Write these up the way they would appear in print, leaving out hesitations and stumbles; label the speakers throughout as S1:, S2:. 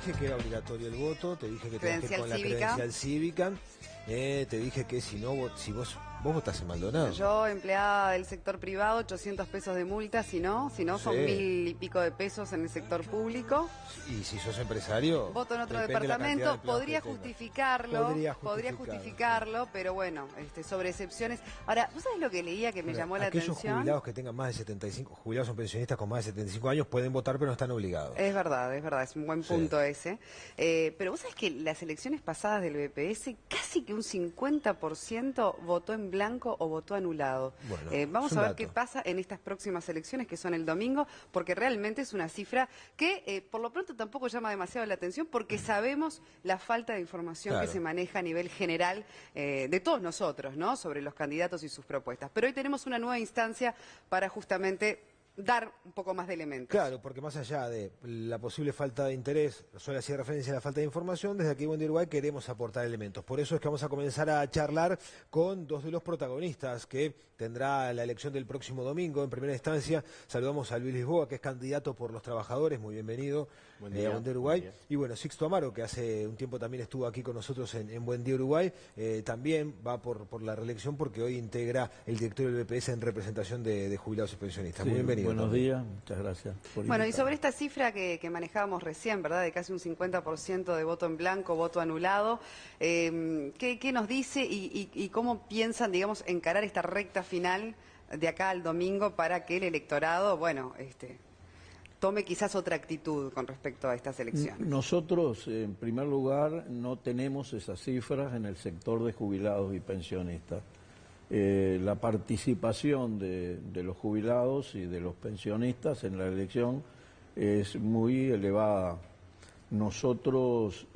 S1: dije que era obligatorio el voto, te dije que tenías que ir con la
S2: cívica.
S1: credencial cívica, te dije que si no, si vos votás en Maldonado.
S2: Yo, empleada del sector privado, 800 pesos de multa, si no
S1: Sí.
S2: son 1000 y pico de pesos en el sector público.
S1: Y si sos empresario,
S2: Voto en otro
S1: depende de la cantidad de
S2: departamento,
S1: empleados
S2: podría
S1: que tengas.
S2: justificarlo,
S1: Podría
S2: justificarlo, pero bueno, sobre excepciones. Ahora, ¿vos sabés lo que leía que me llamó la
S1: Aquellos
S2: atención?
S1: jubilados que tengan más de 75, jubilados o pensionistas con más de 75 años pueden votar, pero no están obligados.
S2: Es verdad, es un buen punto ese. Pero vos sabés que las elecciones pasadas del BPS, casi que un 50% votó en blanco o votó anulado.
S1: Bueno,
S2: vamos
S1: es un
S2: a ver
S1: dato.
S2: qué pasa en estas próximas elecciones, que son el domingo, porque realmente es una cifra que por lo pronto tampoco llama demasiado la atención, porque sabemos la falta de información que se maneja a nivel general de todos nosotros, ¿no?, sobre los candidatos y sus propuestas. Pero hoy tenemos una nueva instancia para justamente dar un poco más de elementos.
S1: Claro, porque más allá de la posible falta de interés, solo hacía referencia a la falta de información, desde aquí Buen Día Uruguay queremos aportar elementos. Por eso es que vamos a comenzar a charlar con dos de los protagonistas que tendrá la elección del próximo domingo. En primera instancia saludamos a Luis Lisboa, que es candidato por los trabajadores, muy bienvenido a Buen Día Uruguay. Y bueno, Sixto Amaro, que hace un tiempo también estuvo aquí con nosotros en Buen Día Uruguay, también va por la reelección porque hoy integra el directorio del BPS en representación de jubilados y pensionistas.
S3: Sí,
S1: muy bienvenido.
S3: Buenos días, muchas gracias por
S2: Bueno, y
S3: invitarme.
S2: sobre esta cifra que manejábamos recién, ¿verdad?, de casi un 50% de voto en blanco, voto anulado, ¿qué nos dice y cómo piensan, digamos, encarar esta recta final de acá al domingo para que el electorado, bueno, tome quizás otra actitud con respecto a estas elecciones?
S3: Nosotros, en primer lugar, no tenemos esas cifras en el sector de jubilados y pensionistas. La participación de los jubilados y de los pensionistas en la elección es muy elevada. Nosotros,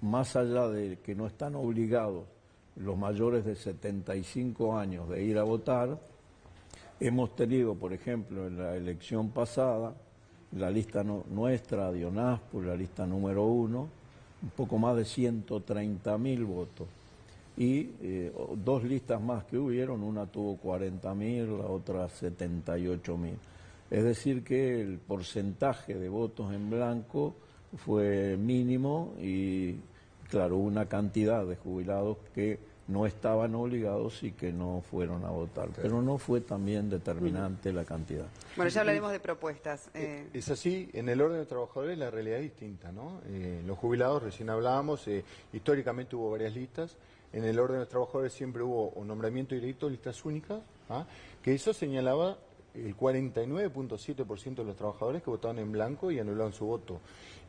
S3: más allá de que no están obligados los mayores de 75 años de ir a votar, hemos tenido, por ejemplo, en la elección pasada, la lista nuestra, de ONASPO, la lista número 1, un poco más de 130.000 votos. Y dos listas más que hubieron, una tuvo 40.000, la otra 78.000. Es decir que el porcentaje de votos en blanco fue mínimo y, claro, una cantidad de jubilados que no estaban obligados y que no fueron a votar. Pero no fue también determinante la cantidad.
S2: Bueno, ya hablaremos de propuestas.
S4: Es así, en el orden de trabajadores la realidad es distinta, ¿no? Los jubilados, recién hablábamos, históricamente hubo varias listas. En el orden de los trabajadores siempre hubo un nombramiento directo, listas únicas, que eso señalaba el 49.7% de los trabajadores que votaban en blanco y anulaban su voto.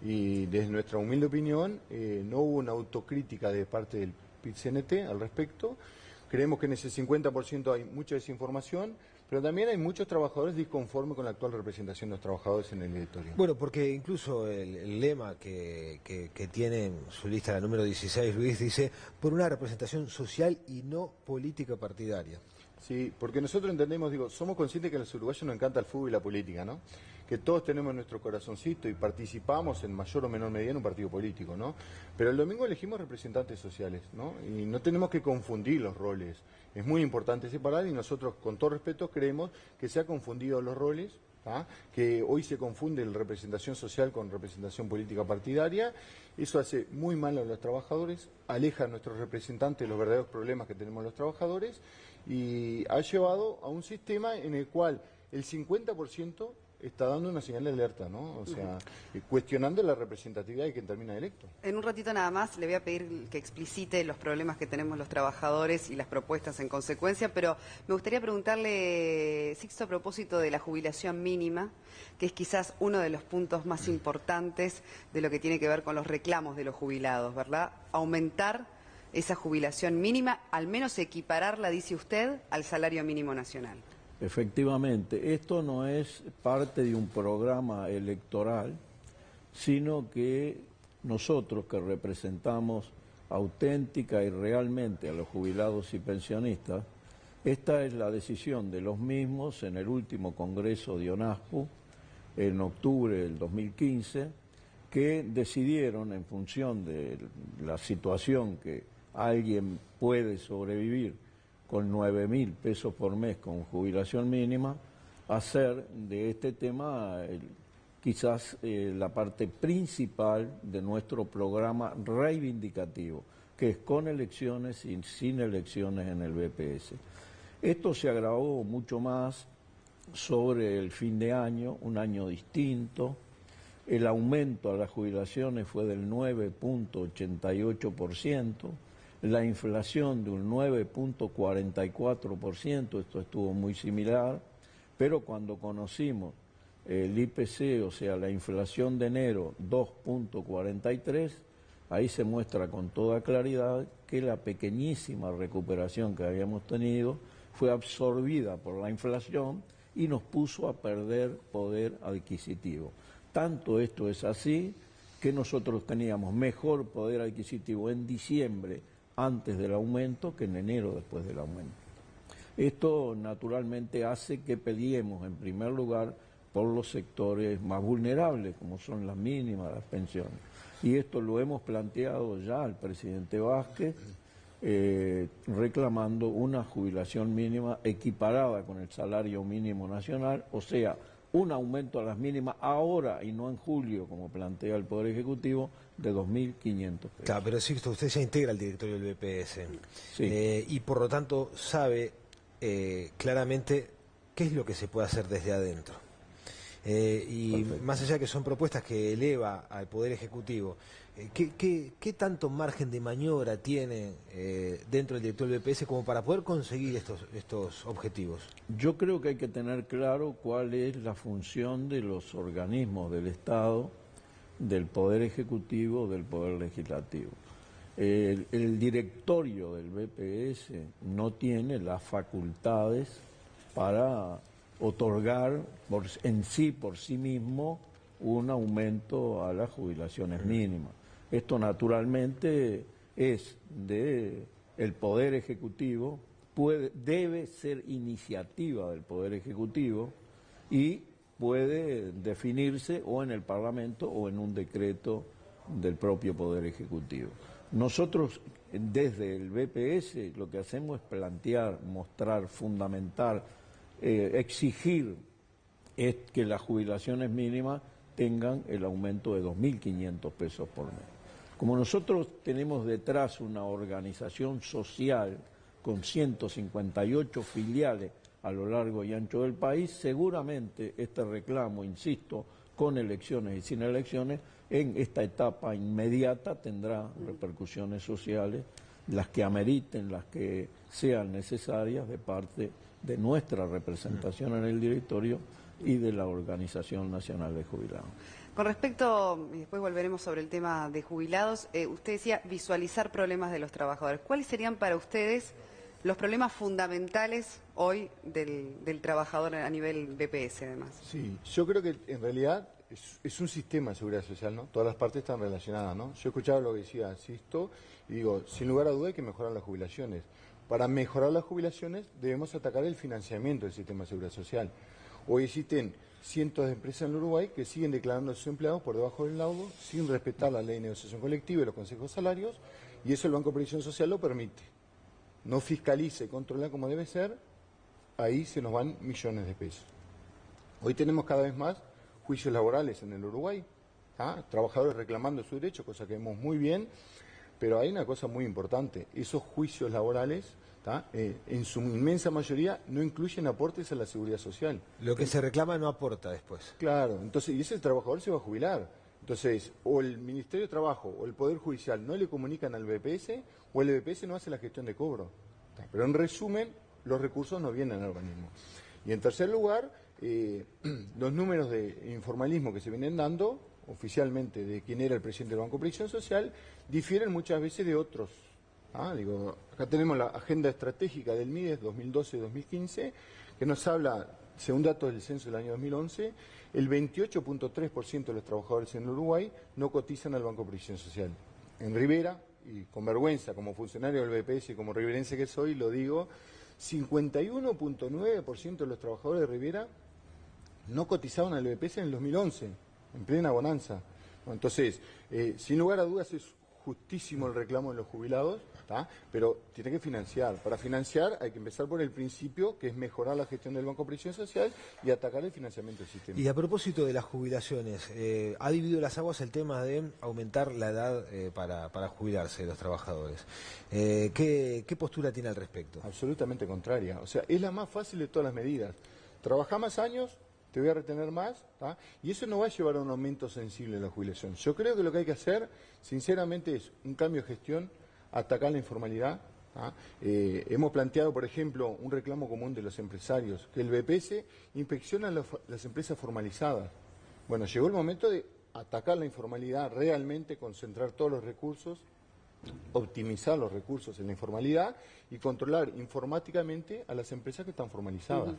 S4: Y desde nuestra humilde opinión, no hubo una autocrítica de parte del PIT-CNT al respecto. Creemos que en ese 50% hay mucha desinformación, pero también hay muchos trabajadores disconformes con la actual representación de los trabajadores en el directorio.
S1: Bueno, porque incluso el lema que tiene en su lista, la número 16, Luis, dice, por una representación social y no política partidaria.
S4: Sí, porque nosotros entendemos, somos conscientes que a los uruguayos nos encanta el fútbol y la política, ¿no? Que todos tenemos nuestro corazoncito y participamos en mayor o menor medida en un partido político, ¿no? Pero el domingo elegimos representantes sociales, ¿no? Y no tenemos que confundir los roles. Es muy importante separar y nosotros, con todo respeto, creemos que se han confundido los roles, que hoy se confunde la representación social con representación política partidaria. Eso hace muy mal a los trabajadores, aleja a nuestros representantes de los verdaderos problemas que tenemos los trabajadores y ha llevado a un sistema en el cual el 50% está dando una señal de alerta, ¿no? O sea, cuestionando la representatividad de quien termina electo.
S2: En un ratito nada más le voy a pedir que explicite los problemas que tenemos los trabajadores y las propuestas en consecuencia, pero me gustaría preguntarle, Sixto, a propósito de la jubilación mínima, que es quizás uno de los puntos más importantes de lo que tiene que ver con los reclamos de los jubilados, ¿verdad? Aumentar esa jubilación mínima, al menos equipararla, dice usted, al salario mínimo nacional.
S3: Efectivamente, esto no es parte de un programa electoral, sino que nosotros que representamos auténtica y realmente a los jubilados y pensionistas, esta es la decisión de los mismos en el último congreso de ONASPO, en octubre del 2015, que decidieron, en función de la situación que alguien puede sobrevivir con 9.000 pesos por mes con jubilación mínima, hacer de este tema quizás la parte principal de nuestro programa reivindicativo, que es con elecciones y sin elecciones en el BPS. Esto se agravó mucho más sobre el fin de año, un año distinto. El aumento a las jubilaciones fue del 9.88%, la inflación de un 9.44%, esto estuvo muy similar, pero cuando conocimos el IPC, o sea, la inflación de enero 2.43%, ahí se muestra con toda claridad que la pequeñísima recuperación que habíamos tenido fue absorbida por la inflación y nos puso a perder poder adquisitivo. Tanto esto es así que nosotros teníamos mejor poder adquisitivo en diciembre antes del aumento que en enero después del aumento. Esto naturalmente hace que peleemos en primer lugar por los sectores más vulnerables, como son las mínimas, las pensiones. Y esto lo hemos planteado ya al presidente Vázquez, reclamando una jubilación mínima equiparada con el salario mínimo nacional, o sea, un aumento a las mínimas ahora y no en julio, como plantea el Poder Ejecutivo, de 2.500 pesos.
S1: Claro, pero Sixto, usted ya integra el directorio del BPS
S3: Sí.
S1: Y por lo tanto sabe claramente qué es lo que se puede hacer desde adentro. Y
S3: Perfecto.
S1: más allá de que son propuestas que eleva al Poder Ejecutivo, ¿qué tanto margen de maniobra tiene dentro del directorio del BPS como para poder conseguir estos objetivos?
S3: Yo creo que hay que tener claro cuál es la función de los organismos del Estado, del Poder Ejecutivo, del Poder Legislativo. El directorio del BPS no tiene las facultades para otorgar por sí mismo un aumento a las jubilaciones mínimas. Esto naturalmente es del Poder Ejecutivo, debe ser iniciativa del Poder Ejecutivo y puede definirse o en el Parlamento o en un decreto del propio Poder Ejecutivo. Nosotros desde el BPS lo que hacemos es plantear, mostrar, fundamentar, exigir es que las jubilaciones mínimas tengan el aumento de 2.500 pesos por mes. Como nosotros tenemos detrás una organización social con 158 filiales a lo largo y ancho del país, seguramente este reclamo, insisto, con elecciones y sin elecciones, en esta etapa inmediata tendrá repercusiones sociales, las que ameriten, las que sean necesarias de parte de nuestra representación en el directorio y de la Organización Nacional de Jubilados.
S2: Con respecto, y después volveremos sobre el tema de jubilados, usted decía visualizar problemas de los trabajadores. ¿Cuáles serían para ustedes los problemas fundamentales hoy del trabajador a nivel BPS, además?
S4: Sí, yo creo que en realidad es un sistema de seguridad social, ¿no? Todas las partes están relacionadas, ¿no? Yo escuchaba lo que decía Sisto y digo, sin lugar a duda hay que mejorar las jubilaciones. Para mejorar las jubilaciones debemos atacar el financiamiento del sistema de seguridad social. Hoy existen cientos de empresas en Uruguay que siguen declarando a sus empleados por debajo del laudo sin respetar la ley de negociación colectiva y los consejos de salarios, y eso el Banco de Previsión Social lo permite. No fiscaliza y controla como debe ser, ahí se nos van millones de pesos. Hoy tenemos cada vez más juicios laborales en el Uruguay, trabajadores reclamando su derecho, cosa que vemos muy bien, pero hay una cosa muy importante, esos juicios laborales en su inmensa mayoría no incluyen aportes a la seguridad social.
S1: Lo que se reclama no aporta después.
S4: Claro, entonces, y ese trabajador se va a jubilar. Entonces, o el Ministerio de Trabajo o el Poder Judicial no le comunican al BPS, o el BPS no hace la gestión de cobro. Pero en resumen, los recursos no vienen al organismo. Y en tercer lugar, los números de informalismo que se vienen dando, oficialmente de quién era el presidente del Banco de Previsión Social, difieren muchas veces de otros. Acá tenemos la agenda estratégica del MIDES 2012-2015, que nos habla, según datos del censo del año 2011, el 28.3% de los trabajadores en Uruguay no cotizan al Banco de Previsión Social. En Rivera, y con vergüenza como funcionario del BPS y como riverense que soy, lo digo, 51.9% de los trabajadores de Rivera no cotizaban al BPS en el 2011, en plena bonanza. Entonces, sin lugar a dudas es justísimo el reclamo de los jubilados, ¿tá? Pero tiene que financiar. Para financiar hay que empezar por el principio, que es mejorar la gestión del Banco de Previsión Social y atacar el financiamiento del sistema.
S1: Y a propósito de las jubilaciones, ha dividido las aguas el tema de aumentar la edad para jubilarse de los trabajadores. ¿Qué postura tiene al respecto?
S4: Absolutamente contraria. O sea, es la más fácil de todas las medidas. Trabajá más años, te voy a retener más, ¿tá? Y eso no va a llevar a un aumento sensible en la jubilación. Yo creo que lo que hay que hacer, sinceramente, es un cambio de gestión, atacar la informalidad. Hemos planteado, por ejemplo, un reclamo común de los empresarios, que el BPS inspecciona las empresas formalizadas. Bueno, llegó el momento de atacar la informalidad, realmente concentrar todos los recursos, optimizar los recursos en la informalidad y controlar informáticamente a las empresas que están formalizadas.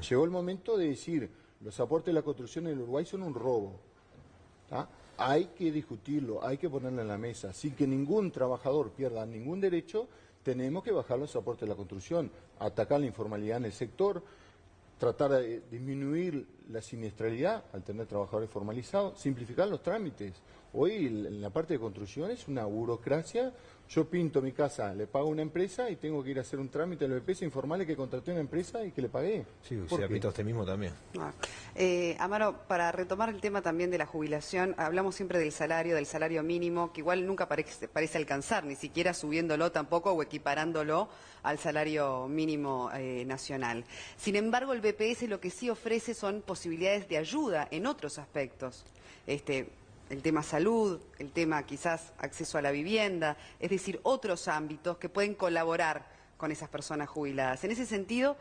S4: Llegó el momento de decir, los aportes de la construcción en el Uruguay son un robo. Hay que discutirlo, hay que ponerlo en la mesa. Sin que ningún trabajador pierda ningún derecho, tenemos que bajar los aportes de la construcción, atacar la informalidad en el sector, tratar de disminuir la siniestralidad al tener trabajadores formalizados, simplificar los trámites. Hoy en la parte de construcción es una burocracia. Yo pinto mi casa, le pago a una empresa y tengo que ir a hacer un trámite de los BPS informales que contraté a una empresa y que le pagué.
S1: Sí, se la pinta usted mismo también.
S2: Amaro, para retomar el tema también de la jubilación, hablamos siempre del salario mínimo, que igual nunca parece alcanzar, ni siquiera subiéndolo tampoco o equiparándolo al salario mínimo nacional. Sin embargo, el BPS lo que sí ofrece son posibilidades de ayuda en otros aspectos. El tema salud, el tema quizás acceso a la vivienda, es decir, otros ámbitos que pueden colaborar con esas personas jubiladas. En ese sentido,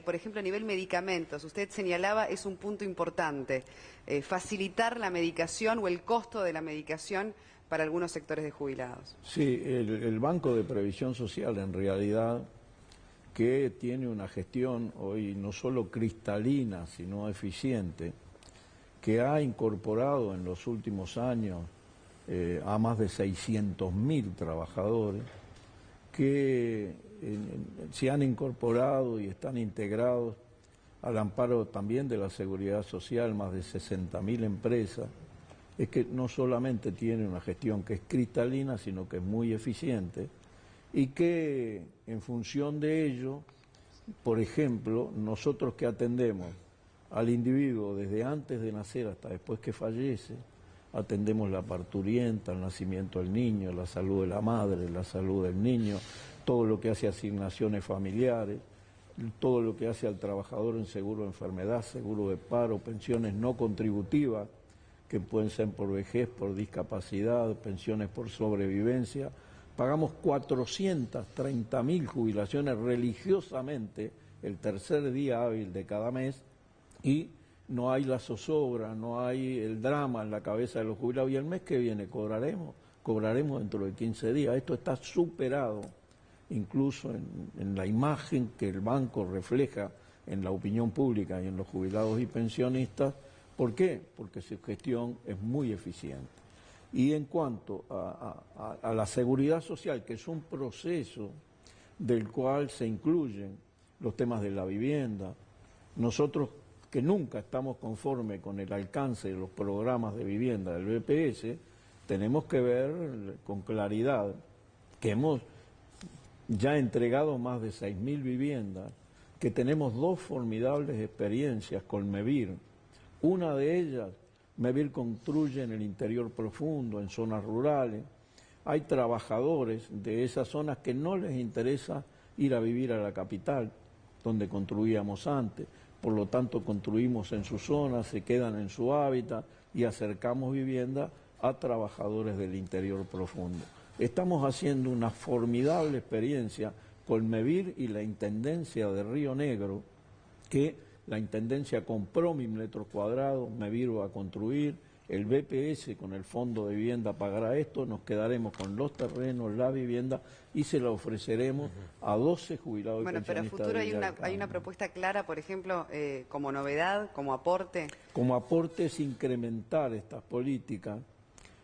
S2: por ejemplo, a nivel medicamentos, usted señalaba, es un punto importante, facilitar la medicación o el costo de la medicación para algunos sectores de jubilados.
S3: Sí, el Banco de Previsión Social en realidad, que tiene una gestión hoy no solo cristalina, sino eficiente, que ha incorporado en los últimos años a más de 600.000 trabajadores que se han incorporado y están integrados al amparo también de la Seguridad Social, más de 60.000 empresas. Es que no solamente tiene una gestión que es cristalina, sino que es muy eficiente y que en función de ello, por ejemplo, nosotros que atendemos al individuo desde antes de nacer hasta después que fallece, atendemos la parturienta, el nacimiento del niño, la salud de la madre, la salud del niño, todo lo que hace asignaciones familiares, todo lo que hace al trabajador en seguro de enfermedad, seguro de paro, pensiones no contributivas, que pueden ser por vejez, por discapacidad, pensiones por sobrevivencia. Pagamos 430.000 jubilaciones religiosamente el tercer día hábil de cada mes, y no hay la zozobra, no hay el drama en la cabeza de los jubilados. Y el mes que viene cobraremos dentro de 15 días. Esto está superado, incluso en la imagen que el banco refleja en la opinión pública y en los jubilados y pensionistas. ¿Por qué? Porque su gestión es muy eficiente. Y en cuanto a la seguridad social, que es un proceso del cual se incluyen los temas de la vivienda, nosotros que nunca estamos conformes con el alcance de los programas de vivienda del BPS, tenemos que ver con claridad que hemos ya entregado más de 6.000 viviendas, que tenemos dos formidables experiencias con MEVIR. Una de ellas, MEVIR construye en el interior profundo, en zonas rurales. Hay trabajadores de esas zonas que no les interesa ir a vivir a la capital, donde construíamos antes. Por lo tanto, construimos en su zona, se quedan en su hábitat y acercamos vivienda a trabajadores del interior profundo. Estamos haciendo una formidable experiencia con MEVIR y la Intendencia de Río Negro, que la Intendencia compró 1.000 metros cuadrados, MEVIR va a construir, el BPS con el Fondo de Vivienda pagará esto, nos quedaremos con los terrenos, la vivienda y se la ofreceremos a 12 jubilados y pensionistas.
S2: Bueno, pero a futuro hay una propuesta clara, por ejemplo, como novedad, como aporte.
S3: Como aporte es incrementar estas políticas.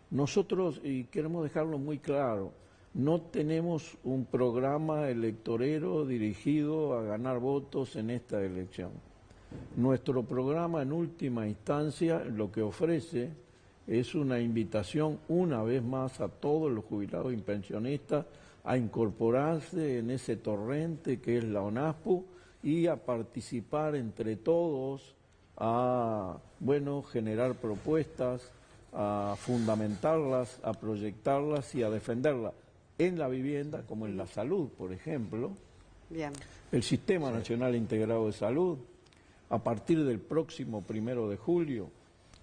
S3: Nosotros, y queremos dejarlo muy claro, no tenemos un programa electorero dirigido a ganar votos en esta elección. Nuestro programa en última instancia lo que ofrece es una invitación una vez más a todos los jubilados y pensionistas a incorporarse en ese torrente que es la ONASPO y a participar entre todos, a generar propuestas, a fundamentarlas, a proyectarlas y a defenderlas en la vivienda como en la salud, por ejemplo.
S2: Bien.
S3: El Sistema Nacional Integrado de Salud, a partir del próximo 1 de julio,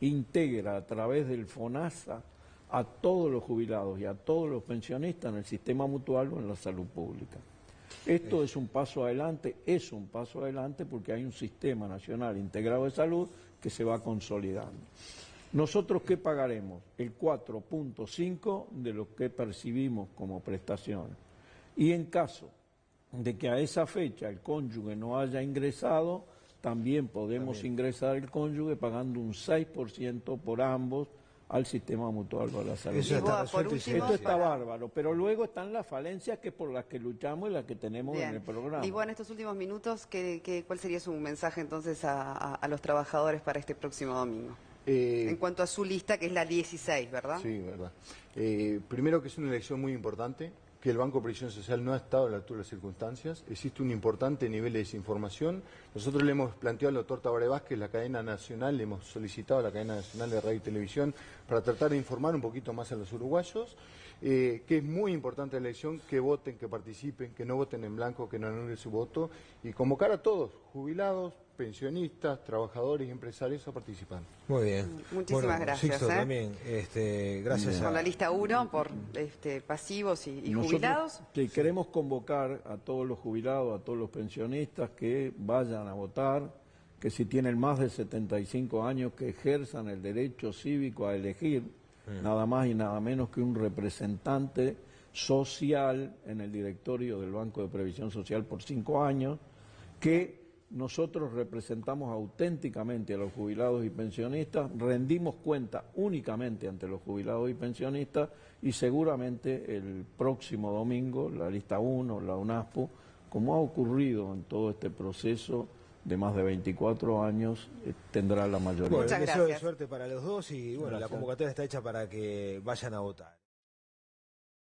S3: integra a través del FONASA a todos los jubilados y a todos los pensionistas en el sistema mutual o en la salud pública. Esto es un paso adelante porque hay un Sistema Nacional Integrado de Salud que se va consolidando. ¿Nosotros qué pagaremos? El 4.5 de lo que percibimos como prestaciones. Y en caso de que a esa fecha el cónyuge no haya ingresado, también podemos ingresar el cónyuge pagando un 6% por ambos al sistema mutual para la salud.
S1: Eso está resuelto
S3: Esto está bárbaro, pero luego están las falencias que por las que luchamos y las que tenemos en el programa.
S2: Y bueno, en estos últimos minutos, ¿cuál sería su mensaje entonces a los trabajadores para este próximo domingo? En cuanto a su lista, que es la 16, ¿verdad?
S4: Sí, verdad. Primero que es una elección muy importante, que el Banco de Previsión Social no ha estado a la altura de las circunstancias. Existe un importante nivel de desinformación. Nosotros le hemos planteado al doctor Tabaré Vázquez, la cadena nacional, le hemos solicitado a la cadena nacional de radio y televisión para tratar de informar un poquito más a los uruguayos, que es muy importante la elección, que voten, que participen, que no voten en blanco, que no anulen su voto, y convocar a todos, jubilados, pensionistas, trabajadores y empresarios a participar.
S1: Muy bien.
S2: Muchísimas gracias.
S1: Sixto, también, gracias
S2: Con la lista 1 por pasivos y
S3: Nosotros,
S2: jubilados.
S3: queremos convocar a todos los jubilados, a todos los pensionistas que vayan a votar, que si tienen más de 75 años que ejerzan el derecho cívico a elegir nada más y nada menos que un representante social en el directorio del Banco de Previsión Social por 5 años, que nosotros representamos auténticamente a los jubilados y pensionistas, rendimos cuenta únicamente ante los jubilados y pensionistas y seguramente el próximo domingo la lista 1, la UNASPO, como ha ocurrido en todo este proceso de más de 24 años, tendrá la mayoría.
S1: Bueno,
S2: Muchas
S1: deseo de
S2: gracias.
S1: suerte para los dos y bueno, la convocatoria está hecha para que vayan a votar.